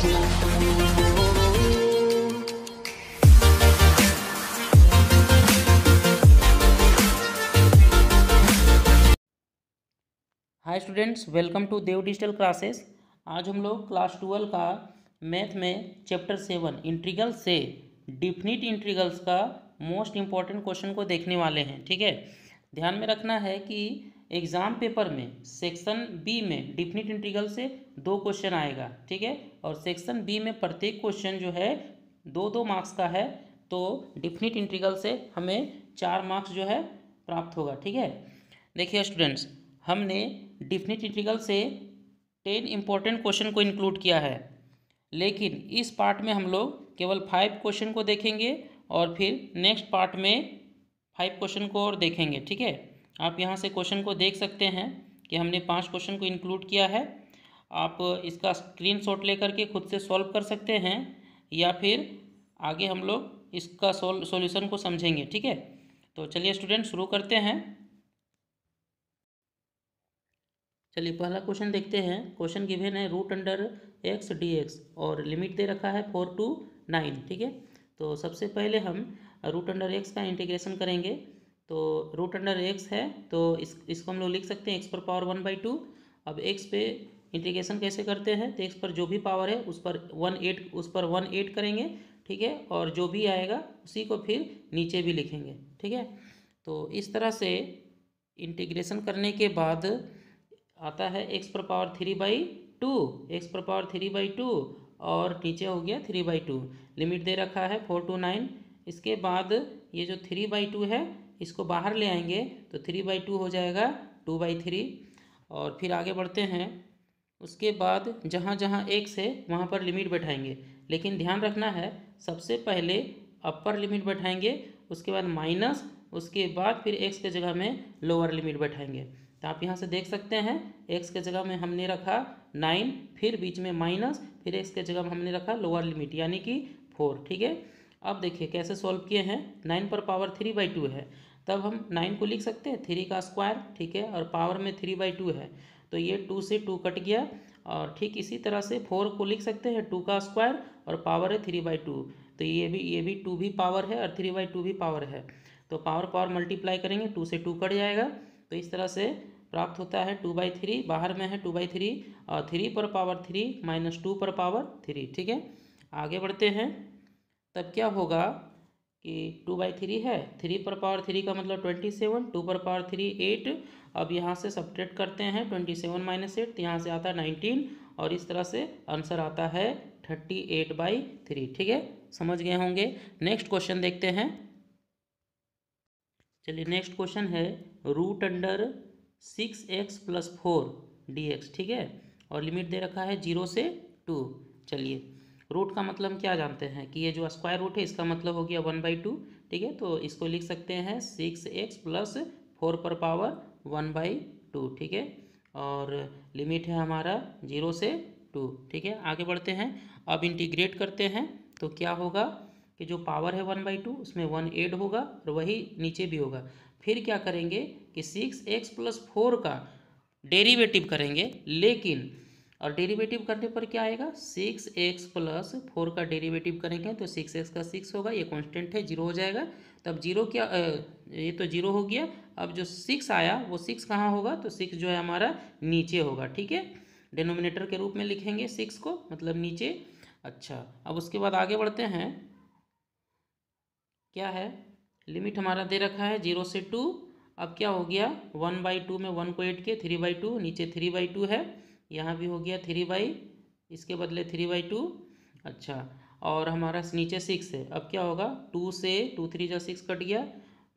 Hi students, welcome to Dev digital classes. आज हम लोग क्लास 12 का मैथ में चैप्टर 7 इंटीग्रल से डिफिनिट इंटीग्रल्स का मोस्ट इम्पॉर्टेंट क्वेश्चन को देखने वाले हैं। ठीक है, ध्यान में रखना है कि एग्ज़ाम पेपर में सेक्शन बी में डिफिनिट इंटीग्रल से 2 क्वेश्चन आएगा। ठीक है, और सेक्शन बी में प्रत्येक क्वेश्चन जो है 2-2 मार्क्स का है, तो डिफिनिट इंटीग्रल से हमें 4 मार्क्स जो है प्राप्त होगा। ठीक है, देखिए स्टूडेंट्स, हमने डिफिनिट इंटीग्रल से 10 इम्पोर्टेंट क्वेश्चन को इंक्लूड किया है, लेकिन इस पार्ट में हम लोग केवल 5 क्वेश्चन को देखेंगे और फिर नेक्स्ट पार्ट में 5 क्वेश्चन को और देखेंगे। ठीक है, आप यहाँ से क्वेश्चन को देख सकते हैं कि हमने 5 क्वेश्चन को इंक्लूड किया है। आप इसका स्क्रीनशॉट लेकर के खुद से सॉल्व कर सकते हैं, या फिर आगे हम लोग इसका सॉल्यूशन को समझेंगे। ठीक है, तो चलिए स्टूडेंट शुरू करते हैं। चलिए पहला क्वेश्चन देखते हैं। क्वेश्चन गिवन है √(x)dx और लिमिट दे रखा है 4 to 9। ठीक है, तो सबसे पहले हम √(x) का इंटीग्रेशन करेंगे। तो √(x) है तो इसको हम लोग लिख सकते हैं x⁴1/2। अब x पे इंटीग्रेशन कैसे करते हैं, तो x पर जो भी पावर है उस पर 1 करेंगे। ठीक है, और जो भी आएगा उसी को फिर नीचे भी लिखेंगे। ठीक है, तो इस तरह से इंटीग्रेशन करने के बाद आता है x⁴3/2, x⁴3/2 और नीचे हो गया 3/2। लिमिट दे रखा है 4 to 9। इसके बाद ये जो 3/2 है इसको बाहर ले आएंगे तो 3/2 हो जाएगा 2/3। और फिर आगे बढ़ते हैं। उसके बाद जहाँ जहाँ x है वहाँ पर लिमिट बैठाएंगे, लेकिन ध्यान रखना है सबसे पहले अपर लिमिट बैठाएंगे, उसके बाद माइनस, उसके बाद फिर x के जगह में लोअर लिमिट बैठाएंगे। तो आप यहाँ से देख सकते हैं x के जगह में हमने रखा 9, फिर बीच में माइनस, फिर x के जगह में हमने रखा लोअर लिमिट यानी कि 4। ठीक है, अब देखिए कैसे सॉल्व किए हैं। 9 पर पावर 3/2 है, तब हम 9 को लिख सकते हैं 3 का स्क्वायर। ठीक है, और पावर में 3/2 है तो ये 2 से 2 कट गया। और ठीक इसी तरह से 4 को लिख सकते हैं 2 का स्क्वायर और पावर है 3/2, तो ये भी 2 भी पावर है और 3/2 भी पावर है, तो पावर मल्टीप्लाई करेंगे 2 से 2 कट जाएगा। तो इस तरह से प्राप्त होता है 2/3, बाहर में है 2/3 और 3 पर पावर 3 माइनस 2 पर पावर 3। ठीक है, आगे बढ़ते हैं। तब क्या होगा कि 2/3 है, 3 पर पावर 3 का मतलब 27, 2 पर पावर 3 8। अब यहाँ से सब्ट्रैक्ट करते हैं 27 - 8, तो यहाँ से आता है 19 और इस तरह से आंसर आता है 38/3। ठीक है, समझ गए होंगे। नेक्स्ट क्वेश्चन देखते हैं। चलिए नेक्स्ट क्वेश्चन है √6x + 4dx। ठीक है, और लिमिट दे रखा है 0 से 2। चलिए रूट का मतलब क्या जानते हैं कि ये जो स्क्वायर रूट है इसका मतलब हो गया 1/2। ठीक है, तो इसको लिख सकते हैं 6x + 4 पर पावर 1/2। ठीक है, और लिमिट है हमारा 0 से 2। ठीक है, आगे बढ़ते हैं। अब इंटीग्रेट करते हैं तो क्या होगा कि जो पावर है 1/2 उसमें 1 ऐड होगा और वही नीचे भी होगा। फिर क्या करेंगे कि 6x + 4 का डेरिवेटिव करेंगे, लेकिन और डेरिवेटिव करने पर क्या आएगा, 6x + 4 का डेरिवेटिव करेंगे तो 6x का 6 होगा, ये कांस्टेंट है 0 हो जाएगा। तब 0 क्या ये तो 0 हो गया। अब जो 6 आया वो 6 कहाँ होगा, तो 6 जो है हमारा नीचे होगा। ठीक है, डिनोमिनेटर के रूप में लिखेंगे 6 को, मतलब नीचे। अच्छा, अब उसके बाद आगे बढ़ते हैं। क्या है, लिमिट हमारा दे रखा है 0 से 2। अब क्या हो गया, 1/2 में 1 को ऐड किए 3/2, नीचे 3/2 है, यहाँ भी हो गया 3 इसके बदले 3/2। अच्छा, और हमारा नीचे 6 है। अब क्या होगा, 2 से 2 3 जा 6 कट गया,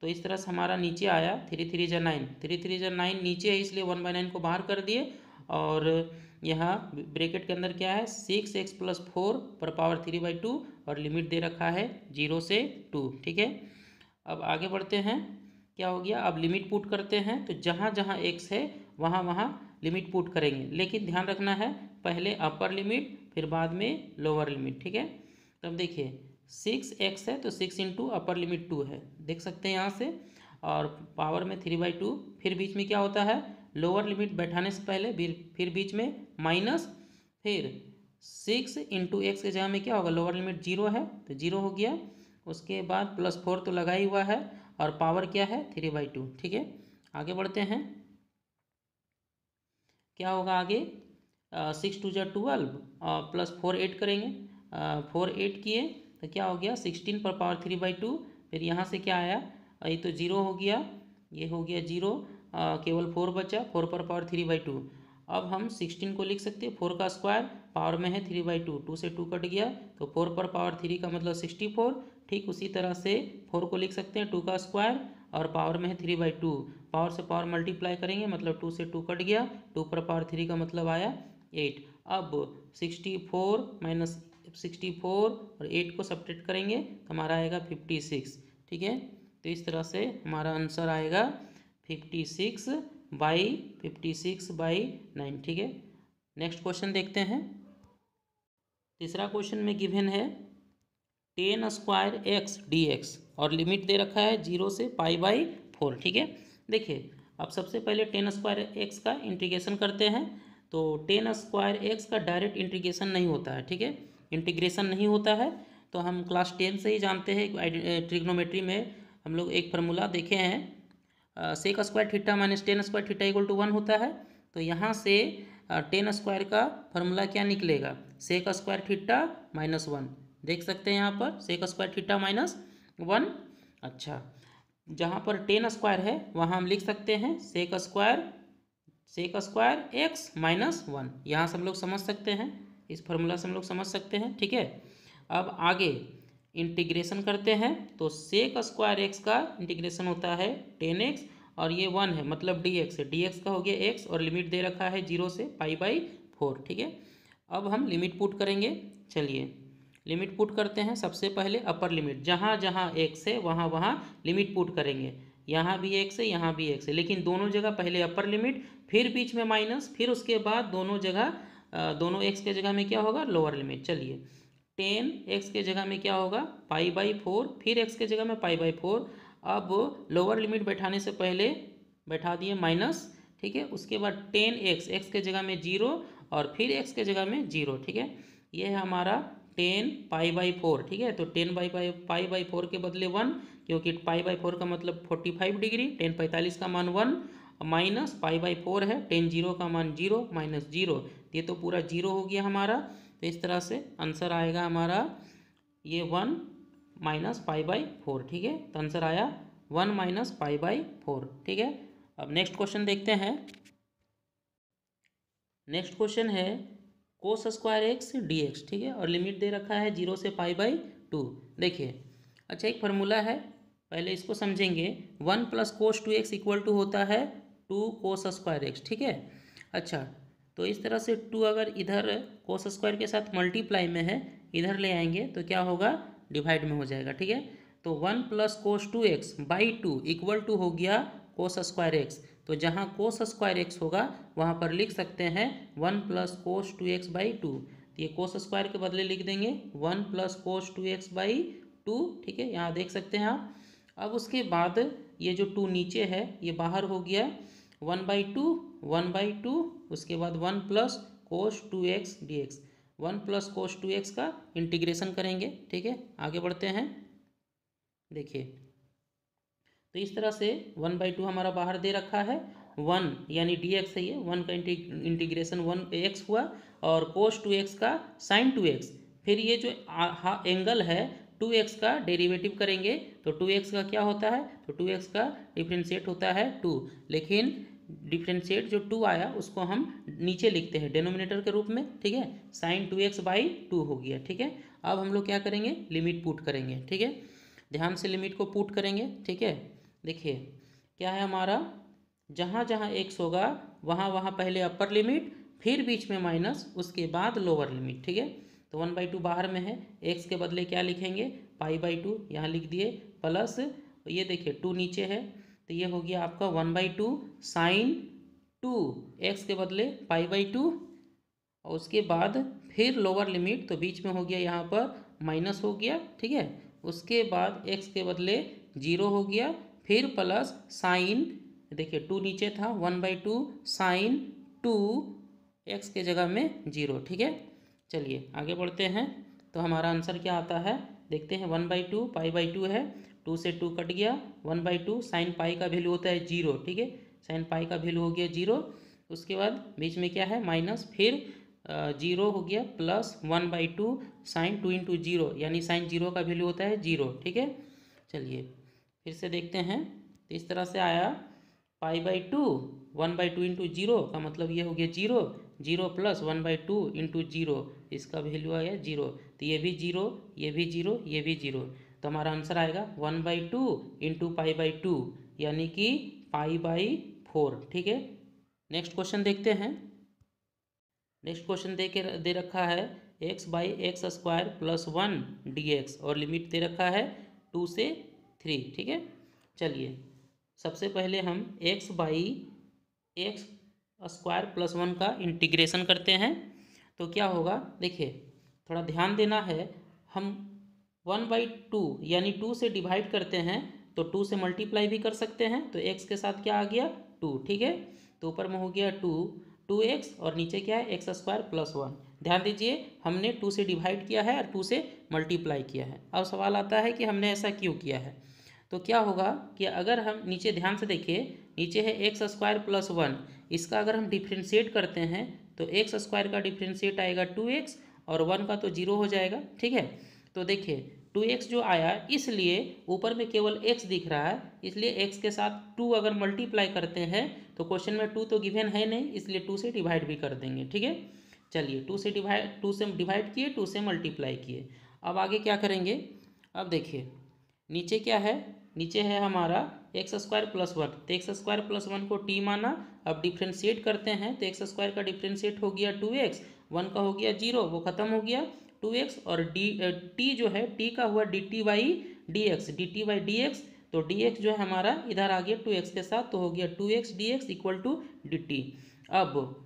तो इस तरह से हमारा नीचे आया 3 3 जा 9, 3 3 जा 9 नीचे है, इसलिए 1/9 को बाहर कर दिए। और यहाँ ब्रैकेट के अंदर क्या है, 6x + 4 पर पावर 3/2 और लिमिट दे रखा है 0 से 2। ठीक है, अब आगे बढ़ते हैं। क्या हो गया, अब लिमिट पुट करते हैं तो जहाँ जहाँ x है वहाँ वहाँ लिमिट पुट करेंगे, लेकिन ध्यान रखना है पहले अपर लिमिट फिर बाद में लोअर लिमिट। ठीक है, तब देखिए 6x है तो 6 × अपर लिमिट 2 है, देख सकते हैं यहाँ से, और पावर में 3/2। फिर बीच में क्या होता है, लोअर लिमिट बैठाने से पहले फिर बीच में माइनस, फिर 6 इंटू एक्स की जगह में क्या होगा, लोअर लिमिट 0 है तो 0 हो गया। उसके बाद +4 तो लगा ही हुआ है और पावर क्या है 3/2। ठीक है, आगे बढ़ते हैं। क्या होगा आगे, 6 2 × 12 +4 8 करेंगे। 4 8 किए तो क्या हो गया 16 पर पावर 3/2। फिर यहाँ से क्या आया, ये तो 0 हो गया, ये हो गया 0, केवल 4 बचा, 4 पर पावर 3/2। अब हम 16 को लिख सकते हैं 4 का स्क्वायर, पावर में है 3/2, 2 से 2 कट गया तो 4 पर पावर 3 का मतलब 64। ठीक उसी तरह से 4 को लिख सकते हैं 2 का स्क्वायर और पावर में है 3/2, पावर से पावर मल्टीप्लाई करेंगे मतलब 2 से 2 कट गया, 2 पर पावर 3 का मतलब आया 8। अब 64 माइनस 64 और 8 को सब्ट्रैक्ट करेंगे तो हमारा आएगा 56। ठीक है, तो इस तरह से हमारा आंसर आएगा 56/9। ठीक है, नेक्स्ट क्वेश्चन देखते हैं। तीसरा क्वेश्चन में गिवन है 10² x dx और लिमिट दे रखा है 0 से π/4। ठीक है, देखिए अब सबसे पहले 10² x का इंटीग्रेशन करते हैं। तो 10² x का डायरेक्ट इंटीग्रेशन नहीं होता है। ठीक है, इंटीग्रेशन नहीं होता है तो हम क्लास 10 से ही जानते हैं, ट्रिग्नोमेट्री में हम लोग एक फार्मूला देखे हैं, sec² थीटा माइनस 10² थीटा = 1 होता है। तो यहाँ से 10² का फार्मूला क्या निकलेगा, sec² थीटा -1। देख सकते हैं यहाँ पर sec² थीटा -1। अच्छा, जहाँ पर 10² है वहाँ हम लिख सकते हैं sec² x -1। यहाँ से हम लोग समझ सकते हैं, इस फार्मूला से हम लोग समझ सकते हैं। ठीक है, अब आगे इंटीग्रेशन करते हैं तो sec² x का इंटीग्रेशन होता है 10x और ये 1 है मतलब dx है, dx का हो गया x और लिमिट दे रखा है 0 से π/4। ठीक है, अब हम लिमिट पुट करेंगे। चलिए लिमिट पुट करते हैं। सबसे पहले अपर लिमिट, जहाँ जहाँ x है वहाँ वहाँ लिमिट पुट करेंगे। यहाँ भी x है, यहाँ भी x है, लेकिन दोनों जगह पहले अपर लिमिट, फिर बीच में माइनस, फिर उसके बाद दोनों जगह दोनों x के जगह में क्या होगा लोअर लिमिट। चलिए 10x के जगह में क्या होगा π/4, फिर x के जगह में π/4। अब लोअर लिमिट बैठाने से पहले बैठा दिए माइनस। ठीक है, उसके बाद 10x, x के जगह में 0 और फिर x के जगह में 0। ठीक है, ये है हमारा 10 π/4। ठीक है, तो 10 π/4 के बदले 1, क्योंकि π/4 का मतलब 45 डिग्री, 10 45 का मान 1 माइनस π/4 है, 10 0 का मान 0 माइनस 0, ये तो पूरा 0 हो गया हमारा। तो इस तरह से आंसर आएगा हमारा ये 1 माइनस π/4। ठीक है, तो आंसर आया 1 माइनस π/4। ठीक है, अब नेक्स्ट क्वेश्चन देखते हैं। नेक्स्ट क्वेश्चन है cos² x dx। ठीक है, और लिमिट दे रखा है 0 से π/2। देखिए अच्छा, एक फार्मूला है, पहले इसको समझेंगे। 1 + cos 2x = होता है 2 cos² x। ठीक है, अच्छा तो इस तरह से 2 अगर इधर cos² के साथ मल्टीप्लाई में है, इधर ले आएंगे तो क्या होगा डिवाइड में हो जाएगा। ठीक है, तो 1 + cos 2x/2 = हो गया cos² x। तो जहाँ cos² x होगा वहाँ पर लिख सकते हैं 1 + cos 2x/2। तो ये cos² के बदले लिख देंगे 1 + cos 2x/2। ठीक है, यहाँ देख सकते हैं आप। अब उसके बाद ये जो 2 नीचे है ये बाहर हो गया 1/2 1/2, उसके बाद 1 + cos 2x dx। 1 + cos 2x का इंटीग्रेशन करेंगे। ठीक है, आगे बढ़ते हैं। देखिए तो इस तरह से 1/2 हमारा बाहर दे रखा है, 1 यानी dx है ये, 1 का इंटीग्रेशन 1x हुआ और cos 2x का sin 2x। फिर ये जो एंगल है 2x का डेरिवेटिव करेंगे तो 2x का क्या होता है, तो 2x का डिफ्रेंशिएट होता है 2, लेकिन डिफ्रेंशिएट जो 2 आया उसको हम नीचे लिखते हैं डिनोमिनेटर के रूप में। ठीक है, sin 2x/2 हो गया। ठीक है, अब हम लोग क्या करेंगे लिमिट पुट करेंगे। ठीक है, ध्यान से लिमिट को पुट करेंगे। ठीक है, देखिए क्या है हमारा, जहाँ जहाँ x होगा वहाँ वहाँ पहले अपर लिमिट, फिर बीच में माइनस, उसके बाद लोअर लिमिट। ठीक है, तो 1/2 बाहर में है, x के बदले क्या लिखेंगे π/2, यहाँ लिख दिए, प्लस ये देखिए 2 नीचे है तो ये हो गया आपका 1/2 sin 2x के बदले π/2, और उसके बाद फिर लोअर लिमिट तो बीच में हो गया यहाँ पर माइनस हो गया। ठीक है, उसके बाद x के बदले 0 हो गया, फिर प्लस साइन, देखिए 2 नीचे था, 1/2 sin 2x के जगह में 0। ठीक है, चलिए आगे बढ़ते हैं। तो हमारा आंसर क्या आता है देखते हैं। 1/2 पाई/2 है, 2 से 2 कट गया, 1/2 साइन पाई का वैल्यू होता है 0, ठीक है, साइन पाई का वैल्यू हो गया 0। उसके बाद बीच में क्या है माइनस, फिर 0 हो गया प्लस 1/2 साइन 2 इंटू 0, यानी साइन 0 का वैल्यू होता है 0, ठीक है। चलिए फिर से देखते हैं। तो इस तरह से आया पाई/2, 1/2 इंटू 0 का मतलब ये हो गया 0, 0 प्लस 1/2 इंटू 0, इसका वैल्यू आया 0। तो ये भी 0, ये भी 0, ये भी 0। तो हमारा आंसर आएगा 1/2 इंटू पाई/2, यानी कि पाई/4, ठीक है। नेक्स्ट क्वेश्चन देखते हैं। नेक्स्ट क्वेश्चन दे रखा है x/x² प्लस 1 dx और लिमिट दे रखा है 2 से 3, ठीक है। चलिए सबसे पहले हम x/x² प्लस 1 का इंटीग्रेशन करते हैं। तो क्या होगा देखिए, थोड़ा ध्यान देना है। हम 1/2 यानी 2 से डिवाइड करते हैं तो 2 से मल्टीप्लाई भी कर सकते हैं। तो x के साथ क्या आ गया 2, ठीक है। तो ऊपर में हो गया 2x और नीचे क्या है x² प्लस 1। ध्यान दीजिए हमने 2 से डिवाइड किया है और 2 से मल्टीप्लाई किया है। अब सवाल आता है कि हमने ऐसा क्यों किया है। तो क्या होगा कि अगर हम नीचे ध्यान से देखिए, नीचे है x² प्लस 1, इसका अगर हम डिफ्रेंशिएट करते हैं तो x² का डिफ्रेंशिएट आएगा 2x और 1 का तो 0 हो जाएगा, ठीक है। तो देखिए 2x जो आया, इसलिए ऊपर में केवल x दिख रहा है, इसलिए x के साथ 2 अगर मल्टीप्लाई करते हैं तो क्वेश्चन में 2 तो गिवन है नहीं, इसलिए 2 से डिवाइड भी कर देंगे, ठीक है। चलिए 2 से डिवाइड किए, 2 से मल्टीप्लाई किए। अब आगे क्या करेंगे, अब देखिए नीचे क्या है, नीचे है हमारा x² प्लस 1। तो x² प्लस 1 को t माना। अब डिफ्रेंशिएट करते हैं तो x² का डिफ्रेंशिएट हो गया 2x, 1 का हो गया 0, वो खत्म हो गया 2x और t जो है t का हुआ dt/dx। तो dx जो है हमारा इधर आ गया 2x के साथ, तो हो गया 2x dx equal to dt। अब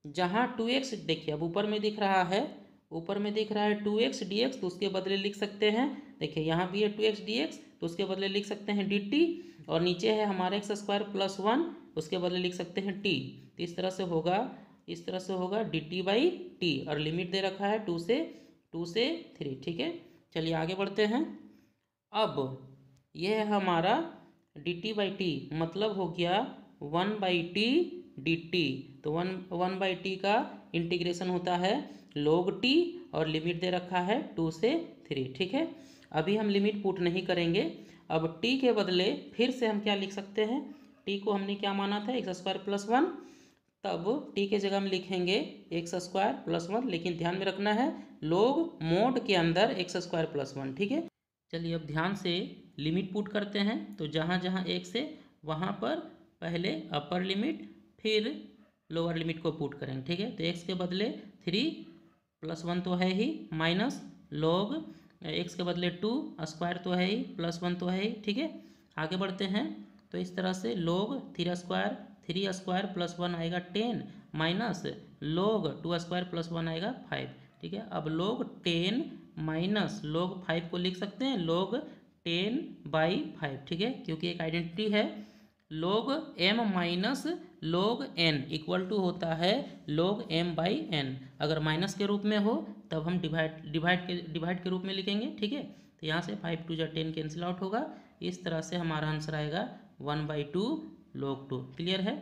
जहाँ 2x देखिए, अब ऊपर में दिख रहा है, ऊपर में दिख रहा है 2x dx, तो उसके बदले लिख सकते हैं, देखिए यहाँ भी है 2x dx, तो उसके बदले लिख सकते हैं dt। और नीचे है हमारा x² प्लस 1, उसके बदले लिख सकते हैं t। तो इस तरह से होगा, इस तरह से होगा dt/t और लिमिट दे रखा है 2 से 3, ठीक है। चलिए आगे बढ़ते हैं। अब यह है हमारा dt/t, मतलब हो गया 1/t dt। तो 1/t का इंटीग्रेशन होता है log t और लिमिट दे रखा है 2 से 3, ठीक है। अभी हम लिमिट पुट नहीं करेंगे। अब t के बदले फिर से हम क्या लिख सकते हैं, t को हमने क्या माना था x² प्लस 1, तब t के जगह हम लिखेंगे x² प्लस 1, लेकिन ध्यान में रखना है log मोड के अंदर x² प्लस 1, ठीक है। चलिए अब ध्यान से लिमिट पुट करते हैं। तो जहाँ जहाँ x है वहाँ पर पहले अपर लिमिट फिर लोअर लिमिट को पुट करेंगे, ठीक है। तो x के बदले 3 प्लस 1 तो है ही, माइनस log x के बदले 2 स्क्वायर तो है ही, प्लस 1 तो है ही, ठीक है। आगे बढ़ते हैं। तो इस तरह से log 3 स्क्वायर प्लस 1 आएगा 10, माइनस log 2 स्क्वायर प्लस 1 आएगा 5, ठीक है। अब log 10 माइनस log 5 को लिख सकते हैं log 10/5, ठीक है, क्योंकि एक आइडेंटिटी है log m minus log n equal to होता है log m/n। अगर माइनस के रूप में हो तब हम डिवाइड के रूप में लिखेंगे, ठीक है। तो यहाँ से 5 2 10 कैंसिल आउट होगा। इस तरह से हमारा आंसर आएगा 1/2 log 2। क्लियर है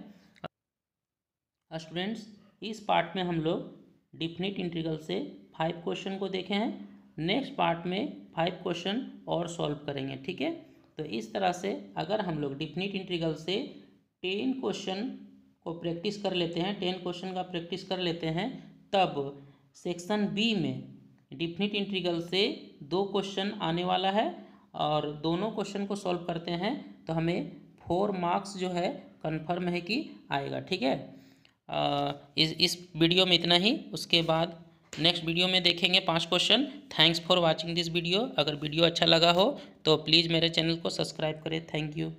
स्टूडेंट्स। इस पार्ट में हम लोग डिफिनिट इंटीग्रल से 5 क्वेश्चन को देखे हैं। नेक्स्ट पार्ट में 5 क्वेश्चन और सॉल्व करेंगे, ठीक है। तो इस तरह से अगर हम लोग डिफिनिट इंटीग्रल से 10 क्वेश्चन को प्रैक्टिस कर लेते हैं, 10 क्वेश्चन का प्रैक्टिस कर लेते हैं, तब सेक्शन बी में डिफिनिट इंटीग्रल से 2 क्वेश्चन आने वाला है और दोनों क्वेश्चन को सॉल्व करते हैं तो हमें 4 मार्क्स जो है कन्फर्म है कि आएगा, ठीक है। इस वीडियो में इतना ही। उसके बाद नेक्स्ट वीडियो में देखेंगे 5 question. Thanks for watching this video. अगर वीडियो अच्छा लगा हो तो प्लीज़ मेरे चैनल को सब्सक्राइब करें। Thank you.